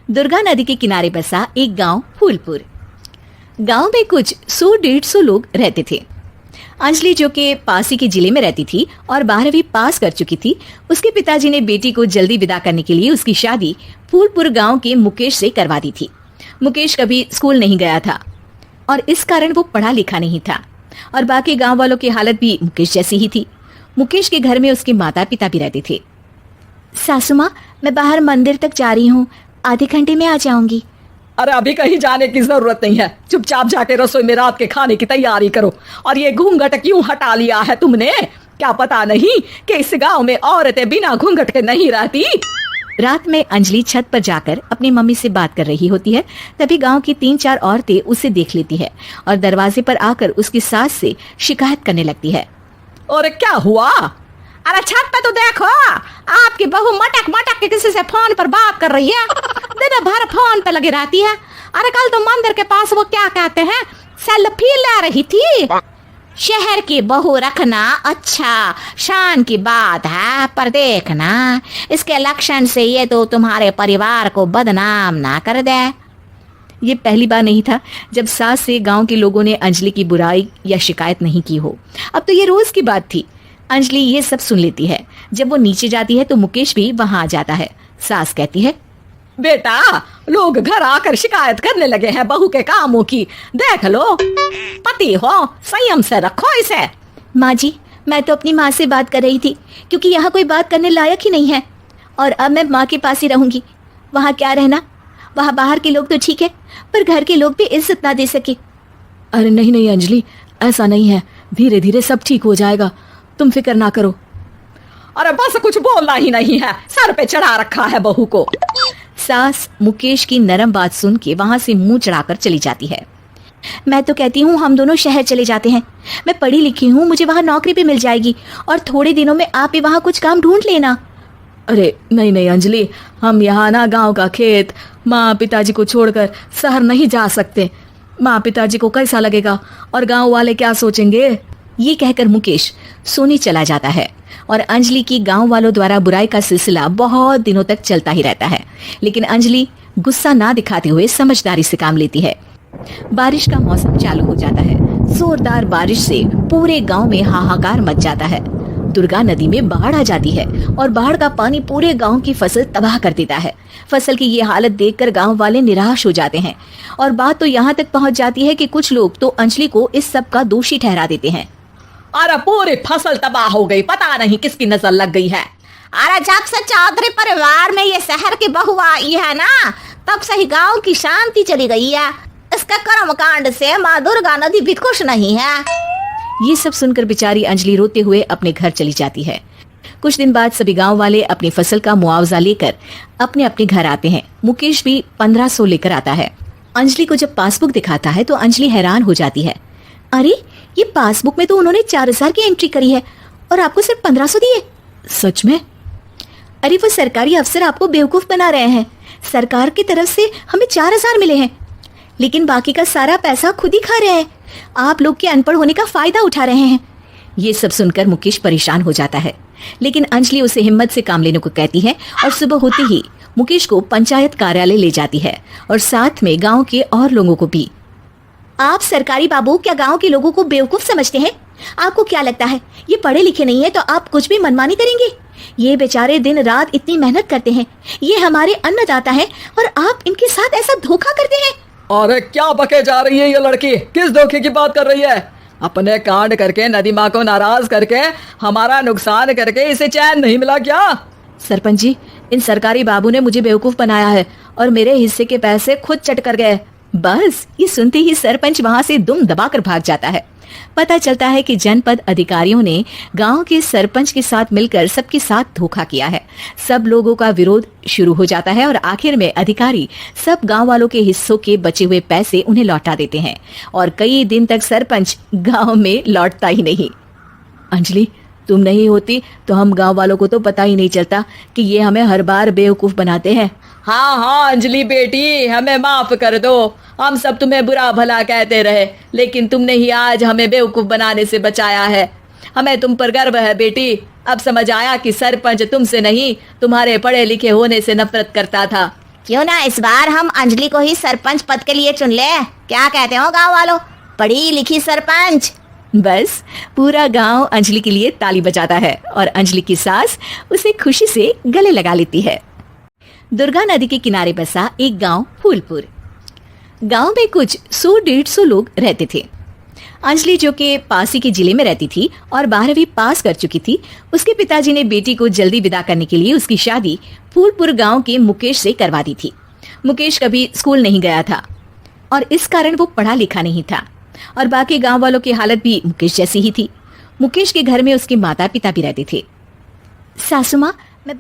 दुर्गा नदी के किनारे बसा एक गांव फूलपुर। गांव में कुछ 100-150 लोग रहते थे। अंजलि, जो कि पास ही के जिले में रहती थी और 12वीं पास कर चुकी थी, उसके पिताजी ने बेटी को जल्दी विदा करने के लिए उसकी शादी फूलपुर गांव के मुकेश से करवा दी थी। मुकेश कभी स्कूल नहीं गया था और इस कारण वो पढ़ा लिखा नहीं था और बाकी गांव वालों की हालत भी मुकेश जैसी ही थी। मुकेश के घर में उसके माता पिता भी रहते थे। सासू माँ, मैं बाहर मंदिर तक जा रही हूँ, आधे घंटे में आ जाऊंगी। अरे अभी कहीं जाने की जरूरत नहीं है, चुपचाप जाके रसोई में रात के खाने की तैयारी करो। और ये घूंघट क्यों हटा लिया है तुमने? क्या पता नहीं कि इस गांव में औरतें बिना घूंघट के नहीं रहती। रात में अंजलि छत पर जाकर अपनी मम्मी से बात कर रही होती है। तभी गांव की 3-4 औरतें उसे देख लेती है और दरवाजे पर आकर उसकी सास से शिकायत करने लगती है। और क्या हुआ? अरे छत पे तो देखो, आपकी बहू मटक मटक के किसी से फोन पर बात कर रही है, दिन भर फोन पे लगी रहती है। अरे कल तो मंदिर के पास वो क्या कहते हैं, सेल्फी ले रही थी। शहर की बहू रखना अच्छा शान की बात है, पर देखना इसके लक्षण से ये तो तुम्हारे परिवार को बदनाम ना कर दे। ये पहली बार नहीं था जब सास से गांव के लोगों ने अंजलि की बुराई या शिकायत नहीं की हो। अब तो ये रोज की बात थी। अंजलि ये सब सुन लेती है। जब वो नीचे जाती है तो मुकेश भी वहां आ जाता है। सास कहती है, बेटा, लोग घर आकर शिकायत करने लगे हैं बहू के कामों की, देख लो। पति हो, संयम से रखो इसे। माँ जी, मैं तो अपनी माँ से बात कर रही थी, क्योंकि यहाँ कोई बात करने लायक ही नहीं है और अब मैं माँ के पास ही रहूंगी। वहाँ क्या रहना, वहाँ बाहर के लोग तो ठीक है, पर घर के लोग भी इज्जत ना दे सके। अरे नहीं नहीं अंजलि, ऐसा नहीं है, धीरे धीरे सब ठीक हो जाएगा, तुम फिक्र ना करो। अरे बस कुछ बोलना ही नहीं है, सर पे चढ़ा रखा है बहू को। सास मुकेश की नरम बात सुन के वहां से मुंह चढ़ाकर चली जाती है। मैं तो कहती हूँ हम दोनों शहर चले जाते हैं। मैं पढ़ी लिखी हूँ, मुझे वहाँ नौकरी भी मिल जाएगी और थोड़े दिनों में आप भी वहाँ कुछ काम ढूंढ लेना। अरे नहीं नहीं अंजलि, हम यहाँ ना गांव का खेत, माँ पिताजी को छोड़कर शहर नहीं जा सकते। माँ पिताजी को कैसा लगेगा और गांव वाले क्या सोचेंगे? ये कहकर मुकेश सोने चला जाता है और अंजलि की गांव वालों द्वारा बुराई का सिलसिला बहुत दिनों तक चलता ही रहता है। लेकिन अंजलि गुस्सा ना दिखाते हुए समझदारी से काम लेती है। बारिश का मौसम चालू हो जाता है। जोरदार बारिश से पूरे गांव में हाहाकार मच जाता है। दुर्गा नदी में बाढ़ आ जाती है और बाढ़ का पानी पूरे गांव की फसल तबाह कर देता है। फसल की ये हालत देखकर गांव वाले निराश हो जाते हैं और बात तो यहाँ तक पहुँच जाती है कि कुछ लोग तो अंजलि को इस सब का दोषी ठहरा देते हैं। अरे पूरी फसल तबाह हो गई, पता नहीं किसकी नजर लग गई है। अरे जब से चौधरी परिवार में ये शहर की बहू आई है ना, तब से ही गांव की शांति चली गई है। इसके कर्म कांड से माँ दुर्गा नदी भी खुश नहीं है। ये सब सुनकर बेचारी अंजलि रोते हुए अपने घर चली जाती है। कुछ दिन बाद सभी गांव वाले अपनी फसल का मुआवजा लेकर अपने अपने घर आते हैं। मुकेश भी 1500 लेकर आता है। अंजलि को जब पासबुक दिखाता है तो अंजलि हैरान हो जाती है। अरे, ये पासबुक में तो उन्होंने 4000 की एंट्री करी है और आपको सिर्फ 1500 दिए। सच में? अरे वो सरकारी अफसर आपको बेवकूफ बना रहे हैं। सरकार की तरफ से हमें 4000 मिले हैं, लेकिन बाकी का सारा पैसा खुद ही खा रहे हैं। आप लोग के अनपढ़ होने का फायदा उठा रहे हैं। ये सब सुनकर मुकेश परेशान हो जाता है, लेकिन अंजलि उसे हिम्मत से काम लेने को कहती है और सुबह होते ही मुकेश को पंचायत कार्यालय ले जाती है और साथ में गाँव के और लोगों को भी। आप सरकारी बाबू क्या गांव के लोगों को बेवकूफ समझते हैं? आपको क्या लगता है ये पढ़े लिखे नहीं है तो आप कुछ भी मनमानी करेंगे? ये बेचारे दिन रात इतनी मेहनत करते हैं, ये हमारे अन्नदाता हैं और आप इनके साथ ऐसा धोखा करते हैं। अरे क्या बके जा रही है ये लड़की, किस धोखे की बात कर रही है? अपने कांड करके नदी माँ को नाराज करके हमारा नुकसान करके इसे चैन नहीं मिला क्या? सरपंच जी, इन सरकारी बाबू ने मुझे बेवकूफ बनाया है और मेरे हिस्से के पैसे खुद चट कर गए। बस ये सुनते ही सरपंच वहां से दुम दबाकर भाग जाता है। पता चलता है कि जनपद अधिकारियों ने गांव के सरपंच के साथ मिलकर सबके साथ धोखा किया है। सब लोगों का विरोध शुरू हो जाता है और आखिर में अधिकारी सब गांव वालों के हिस्सों के बचे हुए पैसे उन्हें लौटा देते हैं और कई दिन तक सरपंच गांव में लौटता ही नहीं। अंजलि, तुम नहीं होती तो हम गांव वालों को तो पता ही नहीं चलता कि ये हमें हर बार बेवकूफ बनाते हैं। हाँ हाँ अंजलि बेटी, हमें माफ कर दो। हम सब तुम्हें बुरा भला कहते रहे, लेकिन तुमने ही आज हमें बेवकूफ बनाने से बचाया है। हमें तुम पर गर्व है बेटी। अब समझ आया कि सरपंच तुमसे नहीं, तुम्हारे पढ़े लिखे होने से नफरत करता था। क्यों ना इस बार हम अंजलि को ही सरपंच पद के लिए चुन ले, क्या कहते हो गांव वालों? पढ़ी लिखी सरपंच। बस पूरा गांव अंजलि के लिए ताली बजाता है और अंजलि की सास उसे खुशी से गले लगा लेती है। दुर्गा नदी के किनारे बसा एक गांव फूलपुर। गांव में कुछ 100-150 लोग रहते थे। अंजलि जो कि पास ही के जिले में रहती थी और 12वीं पास कर चुकी थी, उसके पिताजी ने बेटी को जल्दी विदा करने के लिए उसकी शादी फूलपुर गांव के मुकेश से करवा दी थी। मुकेश कभी स्कूल नहीं गया था और इस कारण वो पढ़ा लिखा नहीं था और बाकी गांव वालों की हालत भी मुकेश जैसी ही थी। मुकेश के घर में उसके माता पिता भी रहते थे। सासू माँ, मैं